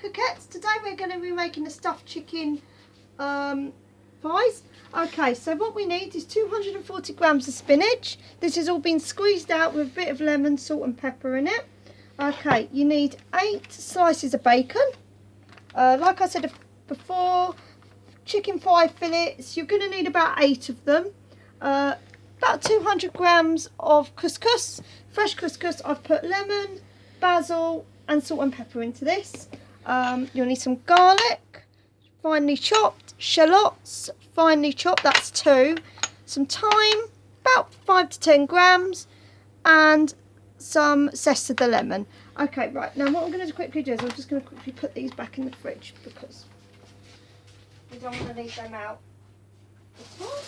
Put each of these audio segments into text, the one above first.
coquettes. Today we're going to be making the stuffed chicken pies. Okay, so what we need is 240 grams of spinach. This has all been squeezed out with a bit of lemon, salt and pepper in it. Okay, you need 8 slices of bacon. Like I said before, chicken thigh fillets, you're going to need about 8 of them. About 200 grams of couscous, fresh couscous. I've put lemon, basil and salt and pepper into this. You'll need some garlic, finely chopped, shallots, finely chopped, that's 2, some thyme, about 5 to 10 grams, and some zest of the lemon. Okay, right, now what I'm going to quickly do is I'm just going to quickly put these back in the fridge because we don't want to leave them out at all.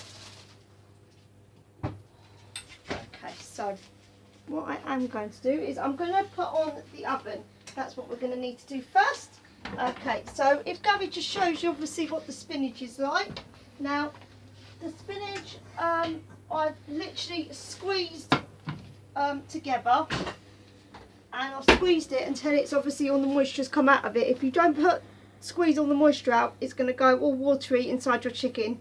Okay, so what I am going to do is I'm going to put on the oven. That's what we're going to need to do first. Okay, so if Gabby just shows you obviously what the spinach is like. Now, the spinach I've literally squeezed together, and I've squeezed it until it's obviously all the moisture's come out of it. If you don't squeeze all the moisture out, it's going to go all watery inside your chicken,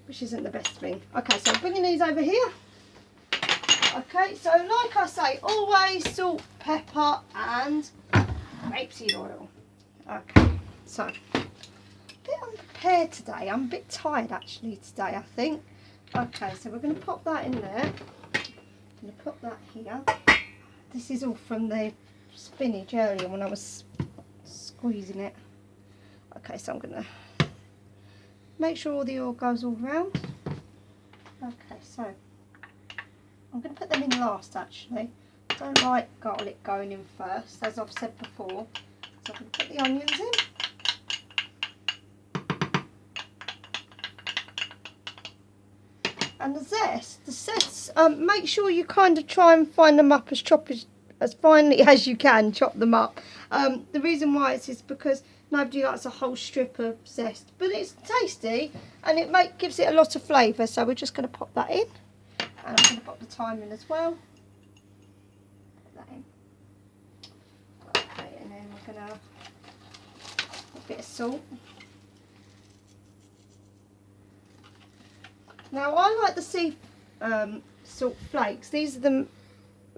which isn't the best thing. Okay, so I'm bringing these over here. Okay, so like I say, always salt, pepper and rapeseed oil. Okay, so a bit unprepared today. I'm a bit tired actually today, I think. Okay, so we're going to pop that in there. I'm going to put that here. This is all from the spinach earlier when I was squeezing it. Okay, so I'm going to make sure all the oil goes all round. Okay, so I'm going to put them in last actually. I don't like garlic going in first, as I've said before. So I'm going to put the onions in. And the zest, make sure you kind of try and find them up as finely as you can, chop them up. The reason why is because nobody likes a whole strip of zest, but it's tasty and it gives it a lot of flavour. So we're just going to pop that in. And I'm going to pop the thyme in as well. Put that in. Okay, and then we're going to put a bit of salt. Now I like the sea salt flakes. These are the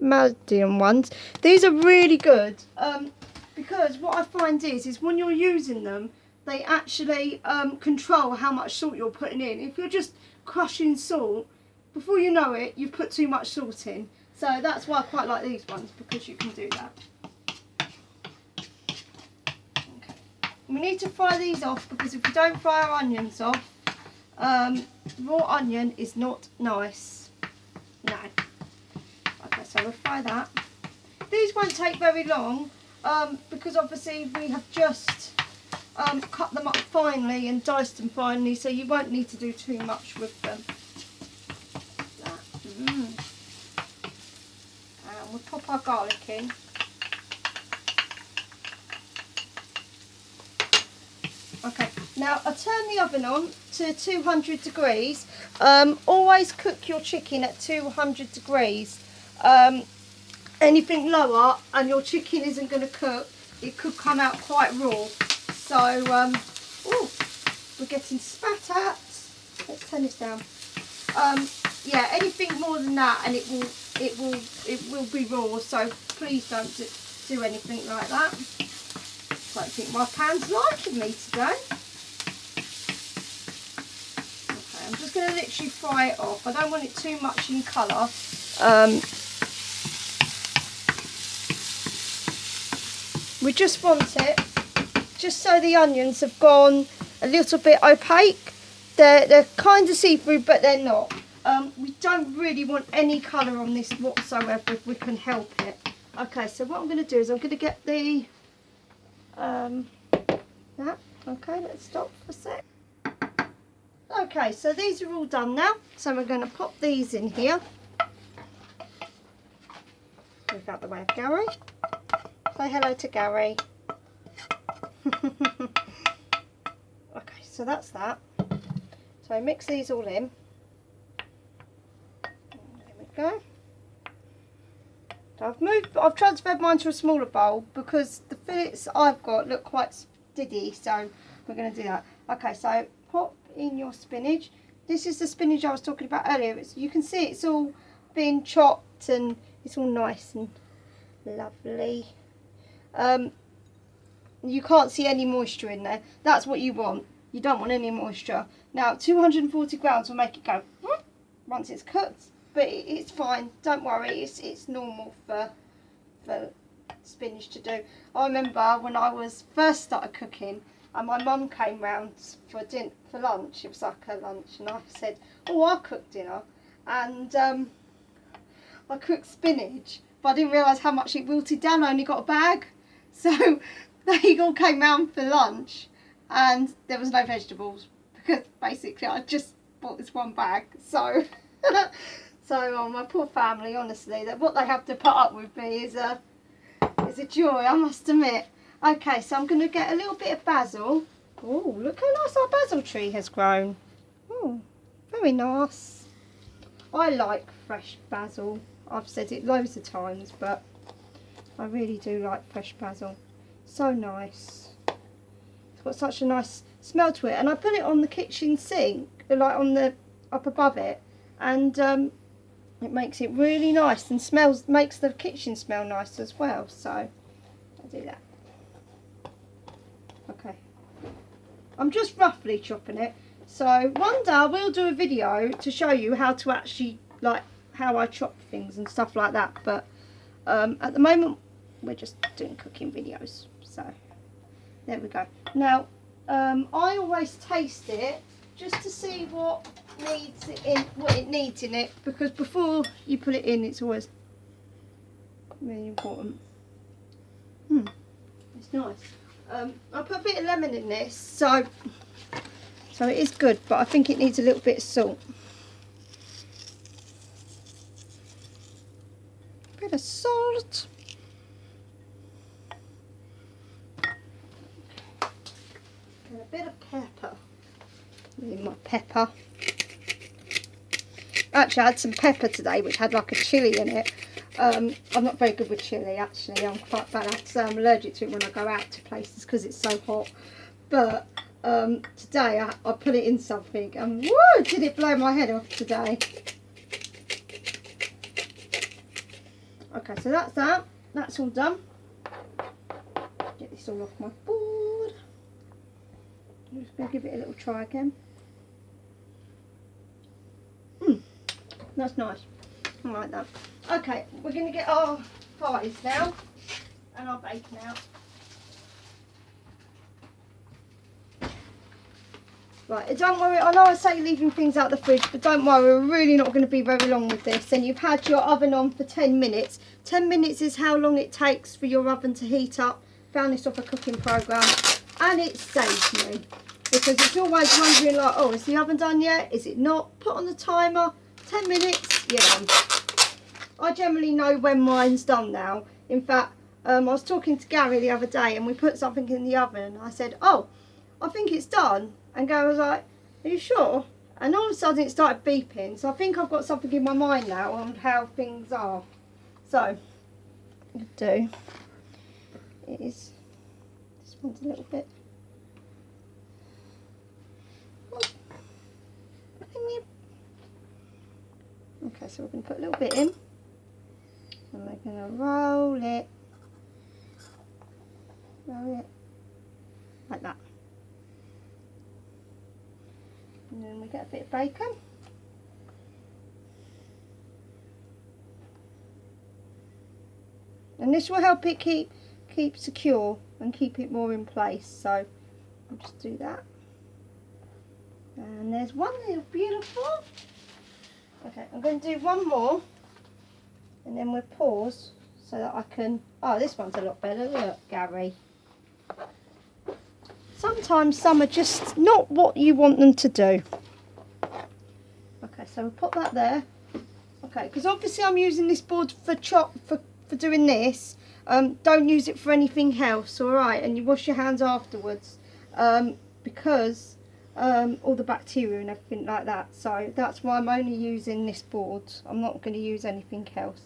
medium ones. These are really good because what I find is when you're using them, they actually control how much salt you're putting in. If you're just crushing salt, before you know it, you've put too much salt in. So that's why I quite like these ones, because you can do that. Okay. We need to fry these off, because if we don't fry our onions off, raw onion is not nice. No. Okay, so we'll fry that. These won't take very long, because obviously we have just cut them up finely and diced them finely, so you won't need to do too much with them. And we'll pop our garlic in. Okay, now I'll turn the oven on to 200 degrees. Always cook your chicken at 200 degrees. Anything lower and your chicken isn't going to cook, it could come out quite raw. So, ooh, we're getting spat at. Let's turn this down. Yeah, anything more than that and it will be raw, so please don't do anything like that. I don't think my pan's liking me today. Okay, I'm just going to literally fry it off. I don't want it too much in colour. We just want it just so the onions have gone a little bit opaque. They're kind of see-through, but they're not. We don't really want any colour on this whatsoever if we can help it. Okay, so what I'm going to do is I'm going to get the that. Okay, let's stop for a sec. Okay, so these are all done now. So we're going to pop these in here. Move out the way of Gary. Say hello to Gary. Okay, so that's that. So mix these all in. There we go. I've transferred mine to a smaller bowl because the fillets I've got look quite stiddy, so we're going to do that. Okay, so pop in your spinach. This is the spinach I was talking about earlier. You can see it's all been chopped and it's all nice and lovely. You can't see any moisture in there. That's what you want. You don't want any moisture. Now 240 grams will make it go once it's cooked, but it's fine. Don't worry. It's normal for spinach to do. I remember when I was first started cooking, and my mum came round for lunch. It was like a lunch, and I said, "Oh, I'll cook dinner," and I cooked spinach, but I didn't realise how much it wilted down. I only got a bag, so they all came round for lunch, and there was no vegetables because basically I just bought this one bag. So, my poor family, honestly, that what they have to put up with me is a joy, I must admit. Okay, so I'm going to get a little bit of basil. Oh, look how nice our basil tree has grown. Oh, very nice. I like fresh basil. I've said it loads of times, but I really do like fresh basil. So nice. It's got such a nice smell to it. And I put it on the kitchen sink, like on the up above it, and it makes it really nice and makes the kitchen smell nice as well. So I'll do that. Okay, I'm just roughly chopping it. So one day I will do a video to show you how to actually, like, how I chop things and stuff like that. But at the moment we're just doing cooking videos. So there we go. Now I always taste it just to see what it needs in it, because before you put it in, it's always really important. It's nice. I put a bit of lemon in this, so it is good, but I think it needs a little bit of salt. Bit of salt. And a bit of pepper. Need my pepper. Actually, I had some pepper today, which had like a chilli in it. I'm not very good with chilli, actually. I'm quite bad. I have to say I'm allergic to it when I go out to places because it's so hot. But today I put it in something, and woo, did it blow my head off today. Okay, so that's that. That's all done. Get this all off my board. I'm just going to give it a little try again. That's nice. I like that. Okay, we're going to get our fries now and our bacon out. Right, don't worry, I know I say leaving things out the fridge, but don't worry, we're really not going to be very long with this. And you've had your oven on for 10 minutes. 10 minutes is how long it takes for your oven to heat up. Found this off a cooking programme, and it saved me. Because it's always wondering, like, oh, is the oven done yet? Is it not? Put on the timer, 10 minutes, you're done. I generally know when mine's done now. In fact, I was talking to Gary the other day, and we put something in the oven. I said, oh, I think it's done. And Gary was like, are you sure? And all of a sudden it started beeping. So I think I've got something in my mind now on how things are. So, what I'll do is, this one's a little bit. Okay, so we're going to put a little bit in. And we're going to roll it. Like that. And then we get a bit of bacon. And this will help it keep secure and keep it more in place. So I'll just do that. And there's one little beautiful. Okay, I'm going to do one more. And then we'll pause so that I can... Oh, this one's a lot better. Look, Gary. Sometimes some are just not what you want them to do. Okay, so we'll put that there. Okay, because obviously I'm using this board for doing this. Don't use it for anything else, alright? And you wash your hands afterwards. Because all the bacteria and everything like that. So that's why I'm only using this board. I'm not going to use anything else.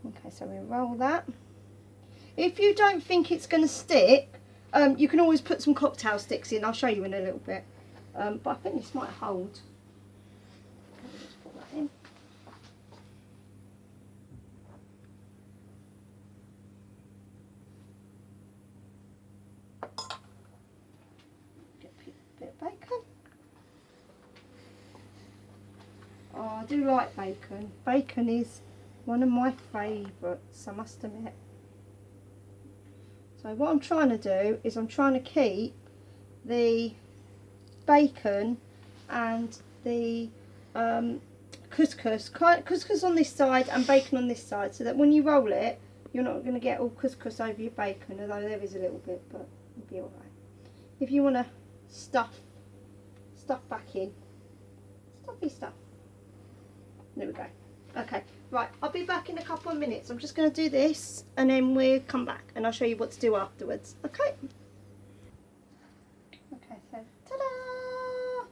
Okay, so we roll that. If you don't think it's going to stick, you can always put some cocktail sticks in. I'll show you in a little bit. But I think this might hold. Let's put that in. Get a bit of bacon. Oh, I do like bacon. Bacon is one of my favourites, I must admit. So what I'm trying to do is I'm trying to keep the bacon and the couscous on this side and bacon on this side, so that when you roll it, you're not going to get all couscous over your bacon, although there is a little bit, but it'll be alright. If you want to stuff back in, stuffy stuff. There we go. Okay, right, I'll be back in a couple of minutes. I'm just going to do this and then we'll come back and I'll show you what to do afterwards. Okay. Okay, so ta-da!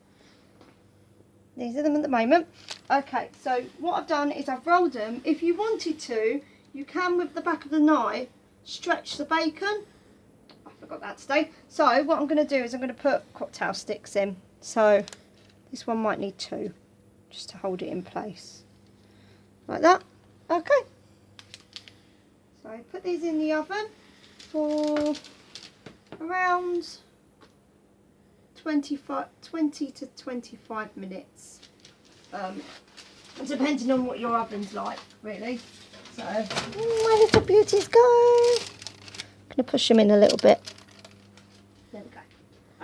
These are them at the moment. Okay, so what I've done is I've rolled them. If you wanted to, you can, with the back of the knife, stretch the bacon. I forgot that today. So what I'm going to do is I'm going to put cocktail sticks in. So this one might need 2, just to hold it in place. Like that. Okay. So I put these in the oven for around 20 to 25 minutes. Depending on what your oven's like, really. So, my little beauties go. I'm going to push them in a little bit. There we go.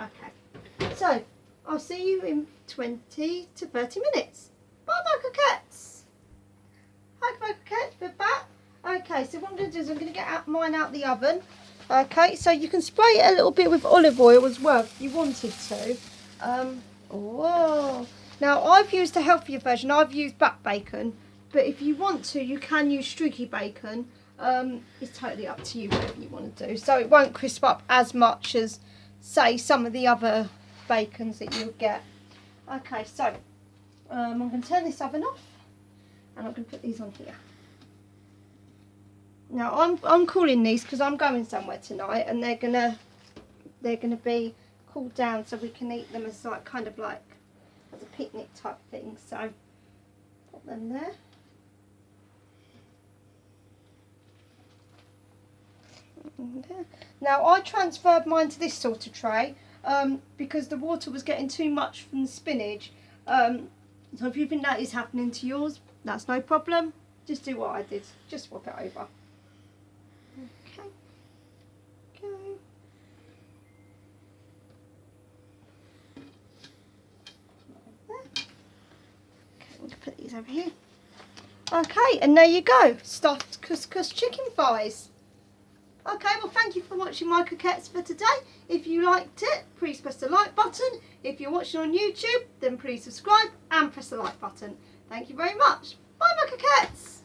Okay. So, I'll see you in 20 to 30 minutes. Bye, my coquettes. Hi, my coquettes. We're back. Okay, so what I'm going to do is I'm going to get mine out the oven. Okay, so you can spray it a little bit with olive oil as well if you wanted to. Whoa. Now, I've used a healthier version. I've used back bacon. But if you want to, you can use streaky bacon. It's totally up to you, whatever you want to do. So it won't crisp up as much as, say, some of the other bacons that you'll get. Okay, so I'm going to turn this oven off. And I'm going to put these on here. Now I'm cooling these because I'm going somewhere tonight, and they're gonna be cooled down so we can eat them as like kind of like as a picnic type thing. So put them there. Now I transferred mine to this sort of tray because the water was getting too much from the spinach. So if you think that is happening to yours, that's no problem. Just do what I did. Just swap it over. Okay. Go. Okay, we'll put these over here. Okay, and there you go. Stuffed couscous chicken thighs. Okay, well thank you for watching my coquettes for today. If you liked it, please press the like button. If you're watching on YouTube, then please subscribe and press the like button. Thank you very much. Bye, my coquettes.